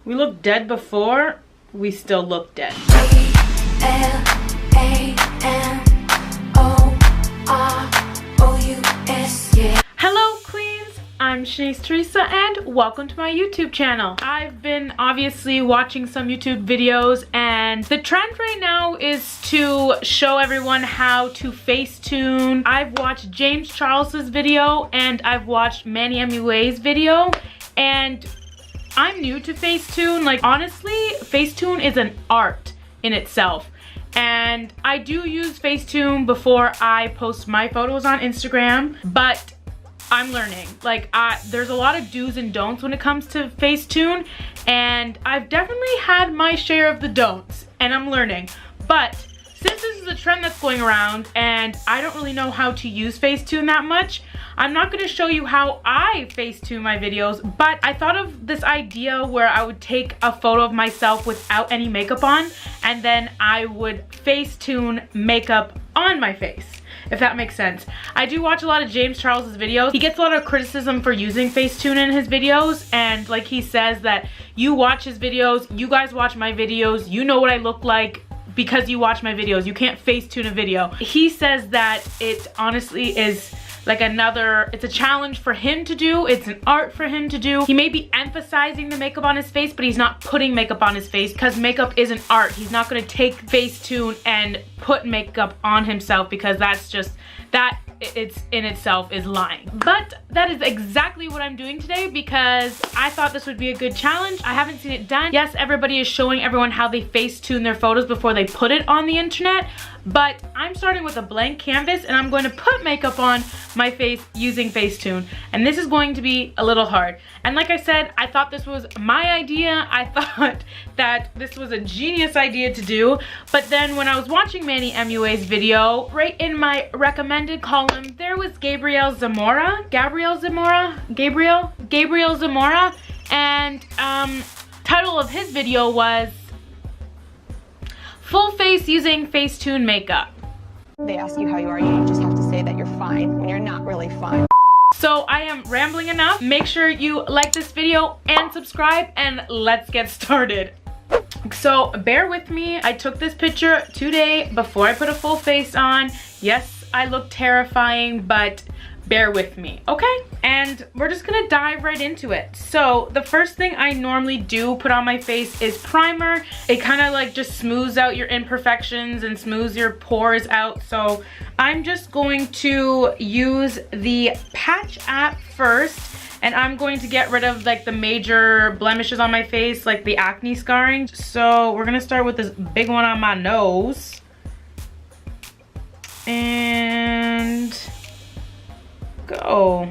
We looked dead before, we still look dead. E-L-A-M-O-R-O-U-S, yeah. Hello Queens, I'm Shanice Teresa and welcome to my YouTube channel. I've been obviously watching some YouTube videos and the trend right now is to show everyone how to FACETUNE. I've watched James Charles's video and I've watched Manny MUA's video, and I'm new to FACETUNE. Like, honestly, FACETUNE is an art in itself. And I do use FACETUNE before I post my photos on Instagram, but I'm learning. Like, there's a lot of do's and don'ts when it comes to FACETUNE, and I've definitely had my share of the don'ts, and I'm learning. But since this is a trend that's going around and I don't really know how to use FACETUNE that much, I'm not going to show you how I FACETUNE my videos, but I thought of this idea where I would take a photo of myself without any makeup on, and then I would FACETUNE makeup on my face, if that makes sense. I do watch a lot of James Charles's videos. He gets a lot of criticism for using FACETUNE in his videos, and like he says that you watch his videos, you guys watch my videos, you know what I look like because you watch my videos. You can't FACETUNE a video. He says that it honestly is like it's a challenge for him to do. It's an art for him to do. He may be emphasizing the makeup on his face, but he's not putting makeup on his face because makeup is an art. He's not gonna take FACETUNE and put makeup on himself because it's in itself is lying. But that is exactly what I'm doing today because I thought this would be a good challenge. I haven't seen it done. Yes, everybody is showing everyone how they FACETUNE their photos before they put it on the internet, but I'm starting with a blank canvas and I'm going to put makeup on my face using FACETUNE, and this is going to be a little hard. And like I said, I thought this was my idea. I thought that this was a genius idea to do, but then when I was watching Manny MUA's video, right in my recommended column, there was Gabriel Zamora, and title of his video was Full Face Using FACETUNE Makeup. They ask you how you are, you just have to say that you're fine when you're not really fine. So I am rambling enough. Make sure you like this video and subscribe, and let's get started. So bear with me. I took this picture today before I put a full face on. Yes, I look terrifying, but bear with me, okay? And we're just gonna dive right into it. So the first thing I normally do put on my face is primer. It kind of like just smooths out your imperfections and smooths your pores out. So I'm just going to use the Patch app first, and I'm going to get rid of like the major blemishes on my face, like the acne scarring. So we're gonna start with this big one on my nose. And go.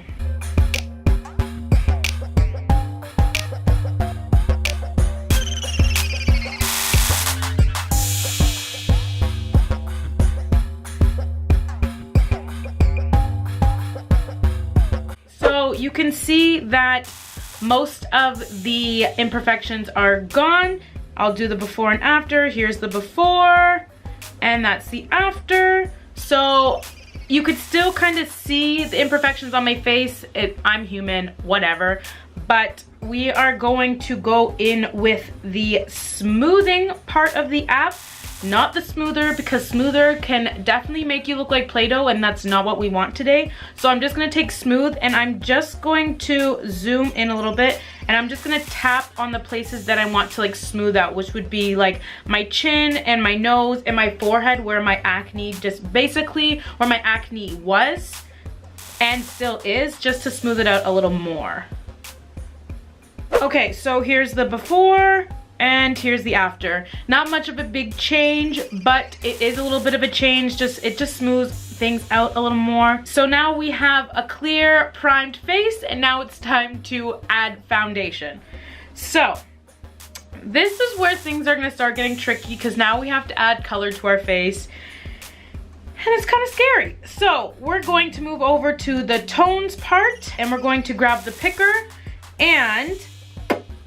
So you can see that most of the imperfections are gone. I'll do the before and after. Here's the before, and that's the after. So you could still kind of see the imperfections on my face. I'm human, whatever. But we are going to go in with the smoothing part of the app, not the smoother, because smoother can definitely make you look like Play-Doh, and that's not what we want today. So I'm just gonna take smooth, and I'm just going to zoom in a little bit, and I'm just gonna tap on the places that I want to like smooth out, which would be like my chin and my nose and my forehead, where my acne where my acne was and still is, just to smooth it out a little more. Okay, so here's the before and here's the after. Not much of a big change, but it is a little bit of a change. It just smooths things out a little more. So now we have a clear primed face, and now it's time to add foundation. So this is where things are gonna start getting tricky, because now we have to add color to our face, and it's kind of scary. So we're going to move over to the tones part, and we're going to grab the picker, and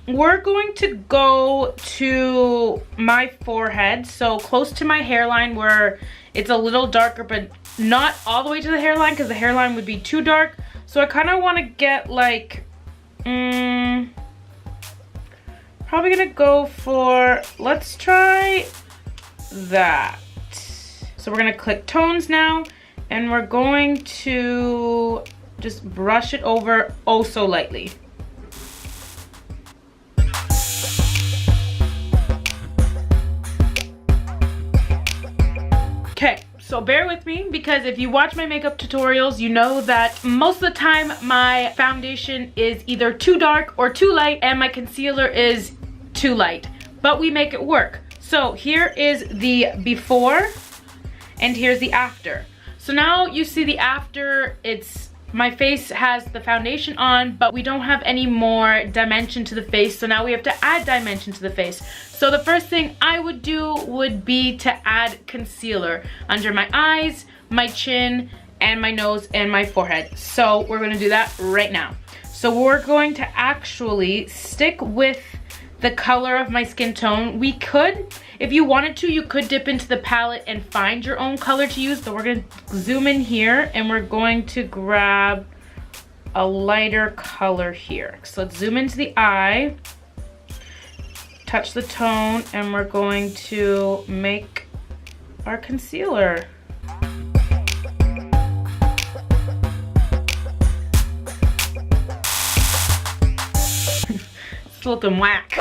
we're going to go to my forehead, so close to my hairline where it's a little darker, but not all the way to the hairline, because the hairline would be too dark. So I kind of want to get like probably probably gonna go for, let's try that. So we're gonna click tones now, and we're going to just brush it over oh so lightly. Okay, so bear with me, because if you watch my makeup tutorials, you know that most of the time my foundation is either too dark or too light, and my concealer is too light, but we make it work. So here is the before, and here's the after. So now you see the after, my face has the foundation on, but we don't have any more dimension to the face, so now we have to add dimension to the face. So the first thing I would do would be to add concealer under my eyes, my chin, and my nose and my forehead. So we're gonna do that right now. So we're going to actually stick with the color of my skin tone. We could, if you wanted to, you could dip into the palette and find your own color to use, but we're gonna zoom in here and we're going to grab a lighter color here. So let's zoom into the eye, touch the tone, and we're going to make our concealer. It's looking whack.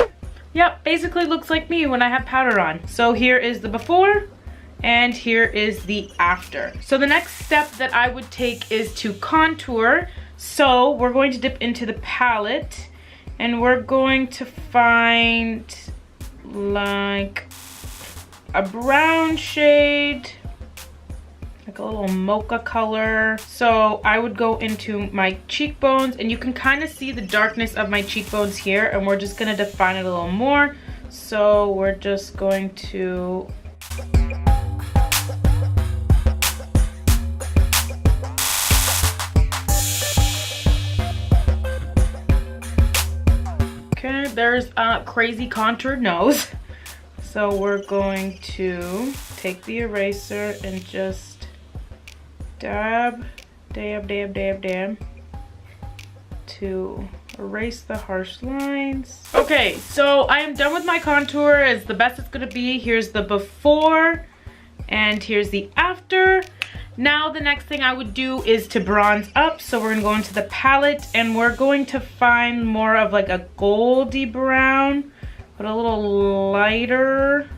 Yep, basically looks like me when I have powder on. So here is the before, and here is the after. So the next step that I would take is to contour. So we're going to dip into the palette, and we're going to find like a brown shade, like a little mocha color. So I would go into my cheekbones, and you can kind of see the darkness of my cheekbones here, and we're just gonna define it a little more. So we're just going to okay, there's a crazy contoured nose. So we're going to take the eraser and just dab to erase the harsh lines. Okay, so I am done with my contour as the best it's gonna be. Here's the before and here's the after. Now the next thing I would do is to bronze up. So we're gonna go into the palette and we're going to find more of like a goldy brown, but a little lighter.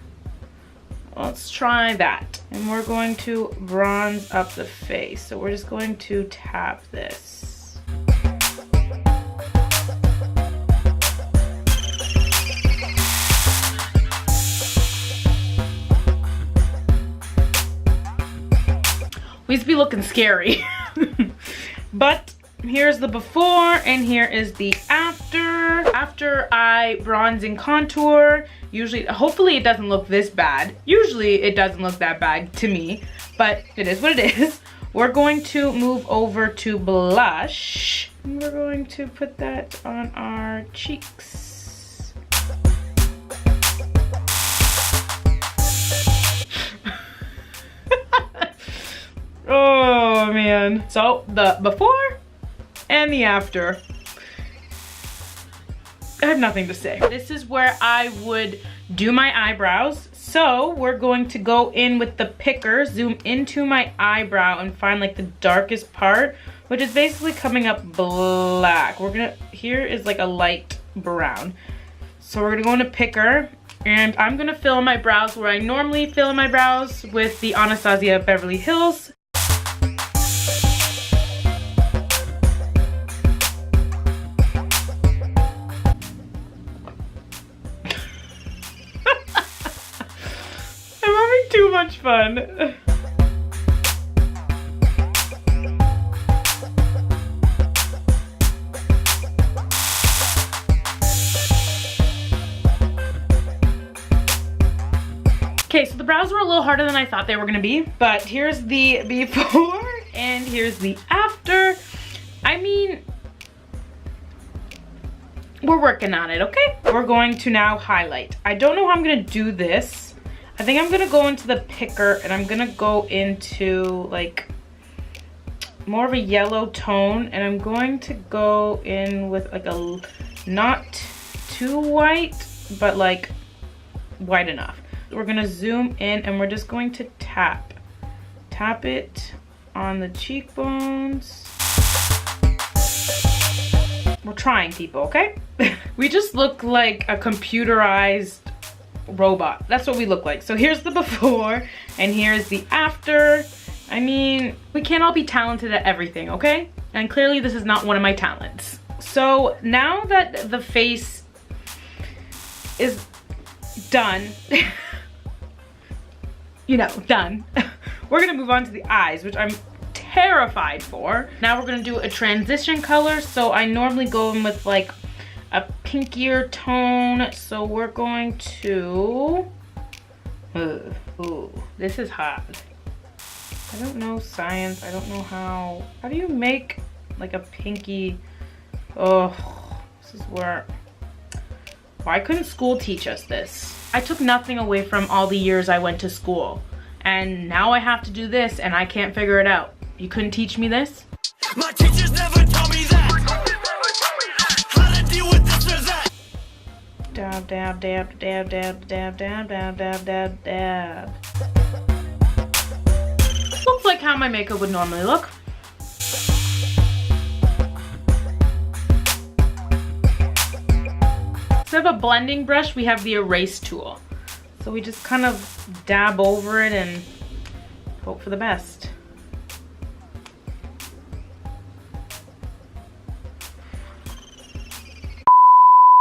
Let's try that. And we're going to bronze up the face. So we're just going to tap this. We used to be looking scary. But here's the before and here is the after. After I bronze and contour, usually, hopefully it doesn't look this bad. Usually it doesn't look that bad to me, but it is what it is. We're going to move over to blush. And we're going to put that on our cheeks. Oh man. So the before and the after. I have nothing to say. This is where I would do my eyebrows. So we're going to go in with the picker, zoom into my eyebrow and find like the darkest part, which is basically coming up black. Here is like a light brown. So we're gonna go into picker and I'm gonna fill my brows where I normally fill my brows with the Anastasia Beverly Hills. Too much fun. Okay, so the brows were a little harder than I thought they were gonna be, but here's the before and here's the after. I mean, we're working on it, okay? We're going to now highlight. I don't know how I'm gonna do this. I think I'm gonna go into the picker and I'm gonna go into like more of a yellow tone, and I'm going to go in with like a not too white but like wide enough. We're gonna zoom in and we're just going to tap it on the cheekbones. We're trying, people, okay? We just look like a computerized robot. That's what we look like. So here's the before and here's the after. I mean, we can't all be talented at everything, okay? And clearly this is not one of my talents. So now that the face is done, you know, done, we're gonna move on to the eyes, which I'm terrified for. Now we're gonna do a transition color. So I normally go in with like a pinkier tone. So we're going to, ooh, this is hard. I don't know science. I don't know how do you make like a pinky? Oh, this is where, why couldn't school teach us this? I took nothing away from all the years I went to school, and now I have to do this and I can't figure it out. You couldn't teach me this? My teachers never taught me that. How to deal with this or that. Dab, dab, dab, dab, dab, dab, dab, dab, dab, dab, dab. Looks like how my makeup would normally look. Instead of a blending brush, we have the erase tool. So we just kind of dab over it and hope for the best.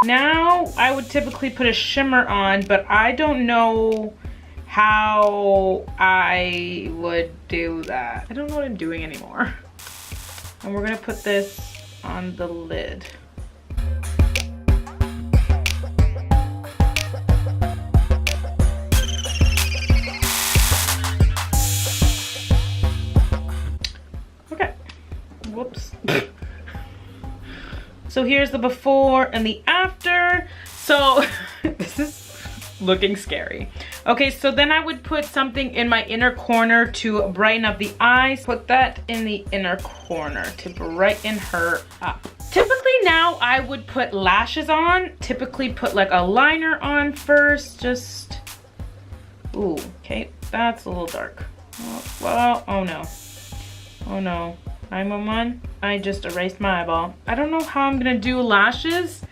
Now, I would typically put a shimmer on, but I don't know how I would do that. I don't know what I'm doing anymore. And we're gonna put this on the lid. Okay, whoops. So here's the before and the after. So this is looking scary. Okay, so then I would put something in my inner corner to brighten up the eyes. Put that in the inner corner to brighten her up. Typically now I would put lashes on. Typically put like a liner on first. Just, ooh, okay, that's a little dark. Oh, well, oh no. Oh no. 911, I just erased my eyeball. I don't know how I'm gonna do lashes.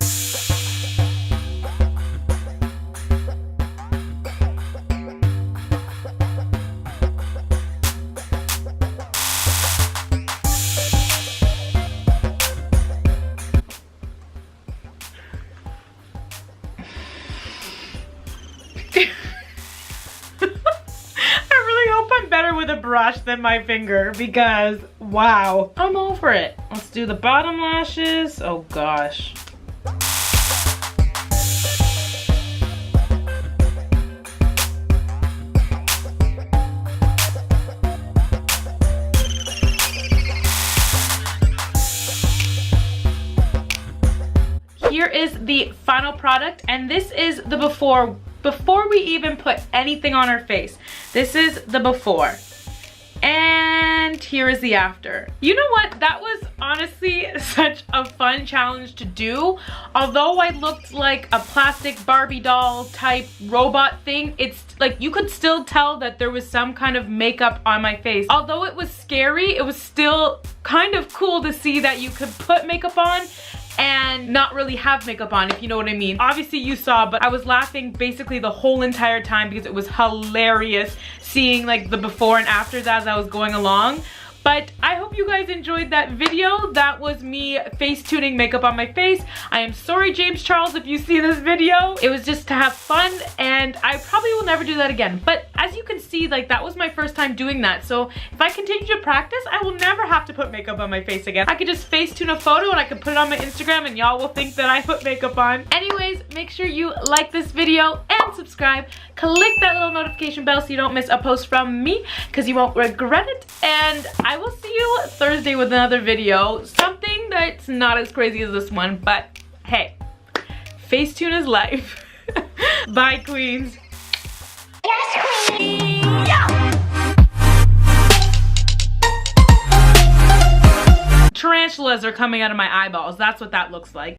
Better with a brush than my finger, because wow, I'm over it. Let's do the bottom lashes. Oh gosh. Here is the final product, and this is the before we even put anything on our face. This is the before. And here is the after. You know what? That was honestly such a fun challenge to do. Although I looked like a plastic Barbie doll type robot thing, it's like you could still tell that there was some kind of makeup on my face. Although it was scary, it was still kind of cool to see that you could put makeup on and not really have makeup on, if you know what I mean. Obviously you saw, but I was laughing basically the whole entire time because it was hilarious seeing like the before and afters as I was going along. But I hope you guys enjoyed that video. That was me face tuning makeup on my face. I am sorry, James Charles, if you see this video. It was just to have fun, and I probably will never do that again. But as you can see, like, that was my first time doing that. So if I continue to practice, I will never have to put makeup on my face again. I could just face tune a photo and I could put it on my Instagram and y'all will think that I put makeup on. Anyways, make sure you like this video and subscribe. Click that little notification bell so you don't miss a post from me, because you won't regret it. And I will see you Thursday with another video. Something that's not as crazy as this one, but hey, FaceTune is life. Bye, queens. Yes, queen. Yeah. Tarantulas are coming out of my eyeballs. That's what that looks like.